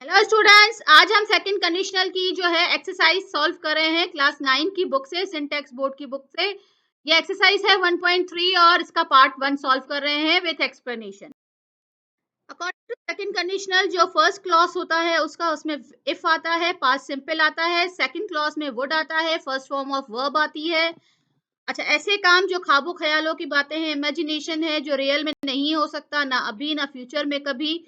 Hello students, आज हम second conditional की जो है एक्सरसाइज सॉल्व कर रहे हैं क्लास 9 की बुक से, सिंटेक्स बोर्ड की बुक से। ये एक्सरसाइज है 1.3 और इसका पार्ट 1 सॉल्व कर रहे हैं with explanation. According to second conditional, जो फर्स्ट क्लॉज होता है उसका उसमें इफ आता है, पास्ट सिंपल आता है, सेकंड क्लॉज में वुड आता है, फर्स्ट फॉर्म ऑफ वर्ब आती है। अच्छा, ऐसे काम जो ख्वाबो ख्यालों की बातें हैं, इमेजिनेशन है, जो रियल में नहीं हो सकता, ना अभी ना फ्यूचर में कभी,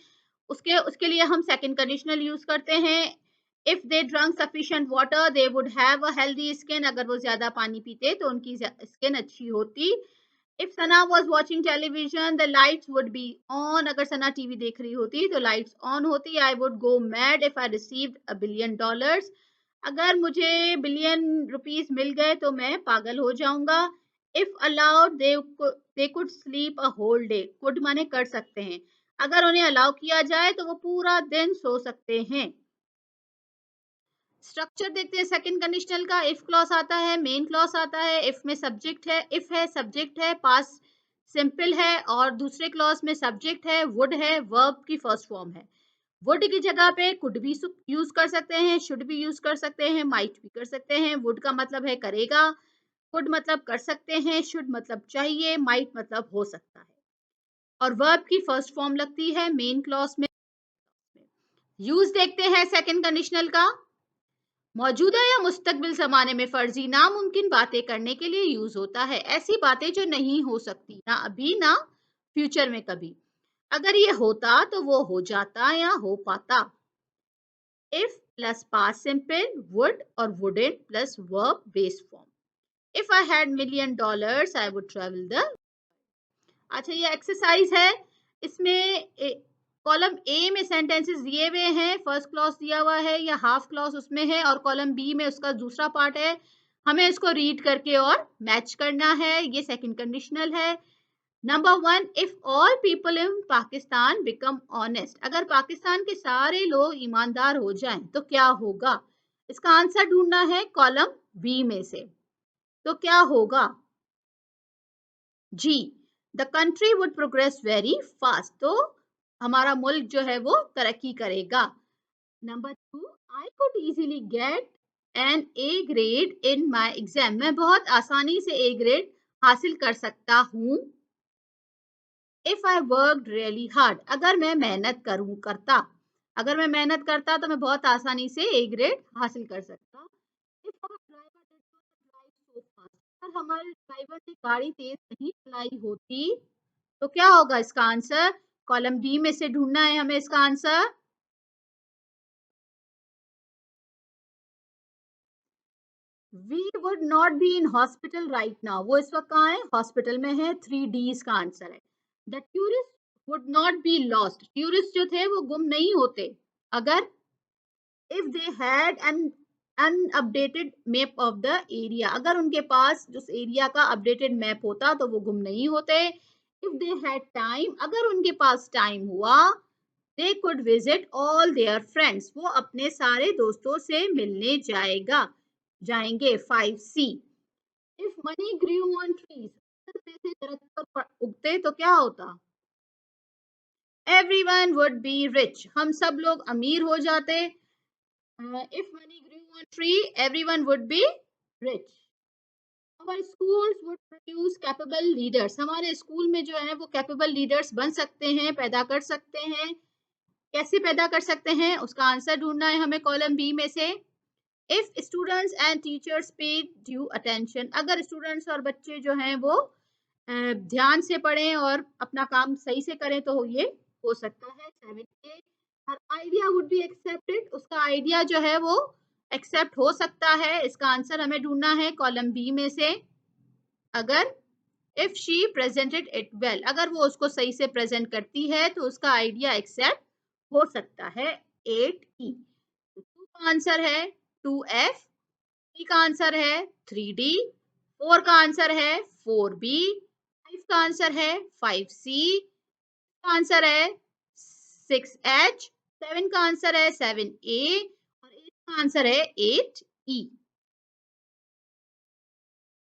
उसके उसके लिए हम सेकंड कंडीशनल यूज करते हैं। If they drunk sufficient water they would have a healthy skin, अगर वो ज्यादा पानी पीते तो उनकी स्किन अच्छी होती। If Sana was watching television the lights would be on, अगर सना टीवी देख रही होती तो लाइट्स ऑन होती। I would go mad if I received $1 billion, अगर मुझे बिलियन रुपीस मिल गए तो मैं पागल हो जाऊंगा। If allowed they could sleep a whole day, could माने कर सकते हैं, अगर उन्हें अलाउ किया जाए तो वो पूरा दिन सो सकते हैं। स्ट्रक्चर देखते हैं सेकंड कंडीशनल का। इफ क्लॉज आता है, मेन क्लॉज आता है, इफ में सब्जेक्ट है, इफ है सब्जेक्ट है, पास्ट सिंपल है, और दूसरे क्लॉज में सब्जेक्ट है, वुड है, वर्ब की फर्स्ट फॉर्म है। वुड की जगह पे कुड भी यूज कर सकते हैं, शुड भी यूज कर सकते हैं, माइट भी कर सकते हैं। वुड का मतलब है करेगा, कुड मतलब कर सकते हैं, शुड मतलब चाहिए, माइट मतलब हो सकता है। और वर्ब की फर्स्ट फॉर्म लगती है मेन क्लॉज में। यूज देखते हैं सेकंड कंडीशनल का। मौजूदा या मुस्तकबिल जमाने में फर्जी नामुमकिन बातें करने के लिए यूज होता है, ऐसी बातें जो नहीं हो सकती, ना अभी ना फ्यूचर में कभी। अगर ये होता तो वो हो जाता या हो पाता। If plus past simple, would और wouldn't plus verb base form. If I had $1 million I would travel the. अच्छा, ये एक्सरसाइज है। इसमें कॉलम ए में सेंटेंसेस दिए हुए हैं, फर्स्ट क्लॉज दिया हुआ है या हाफ क्लॉज उसमें है, और कॉलम बी में उसका दूसरा पार्ट है। हमें इसको रीड करके और मैच करना है। ये सेकंड कंडीशनल है। Number 1, if all people in Pakistan become honest, अगर पाकिस्तान के सारे लोग ईमानदार हो जाएं तो क्या होगा। इसका आंसर ढूंढना है कॉलम बी में से। तो क्या होगा? जी, the country would progress very fast, तो हमारा मुल्क जो है वो तरक्की करेगा। Number 2, I could easily get an A grade in my exam, मैं बहुत आसानी से ए ग्रेड हासिल कर सकता हूँ। If I work really hard, अगर मैं मेहनत करता, अगर मैं मेहनत करता तो मैं बहुत आसानी से ए ग्रेड हासिल कर सकता। If our driver did not drive so fast, अगर हमारे ड्राइवर ने गाड़ी तेज नहीं चलाई होती तो क्या होगा इसका आंसर? कॉलम बी में से ढूंढना है हमें इसका answer. We would not be in hospital right now, वो इस वक्त कहाँ है? हॉस्पिटल में है। 3D इसका आंसर है। The tourist would not be lost, tourist जो थे वो गुम नहीं होते अगर, if they had an unupdated map of the area, अगर उनके पास उस एरिया का अपडेटेड मैप होता तो वो गुम नहीं होते। इफ दे हैड टाइम, अगर उनके पास टाइम हुआ, they could visit all their friends, वो अपने सारे दोस्तों से मिलने जाएंगे। 5C, if money grew on trees, अगर पैसे दरख्त पर उगते तो क्या होता? एवरीवन वुड बी रिच, हम सब लोग अमीर हो जाते। if money grew on tree, everyone would be rich. Our schools would produce capable leaders. हमारे स्कूल में जो है वो capable leaders बन सकते हैं, पैदा कर सकते हैं। कैसे पैदा कर सकते हैं उसका आंसर ढूंढना है हमें कॉलम बी में से। If students and teachers paid due attention, अगर स्टूडेंट्स और बच्चे जो हैं वो ध्यान से पढ़ें और अपना काम सही से करें तो ये हो सकता है। 7A, her idea would be accepted, उसका आइडिया जो है वो एक्सेप्ट हो सकता है। इसका आंसर हमें ढूंढना है कॉलम बी में से। अगर if she presented it well, अगर वो उसको सही से प्रेजेंट करती है तो उसका आइडिया एक्सेप्ट हो सकता है। 8E, टू का आंसर है 2F, थ्री का आंसर है 3D, 4 का आंसर है 4B, 5 का आंसर है 5C, का आंसर है 6H, 7 का आंसर है 7A और 8 का आंसर है 8E।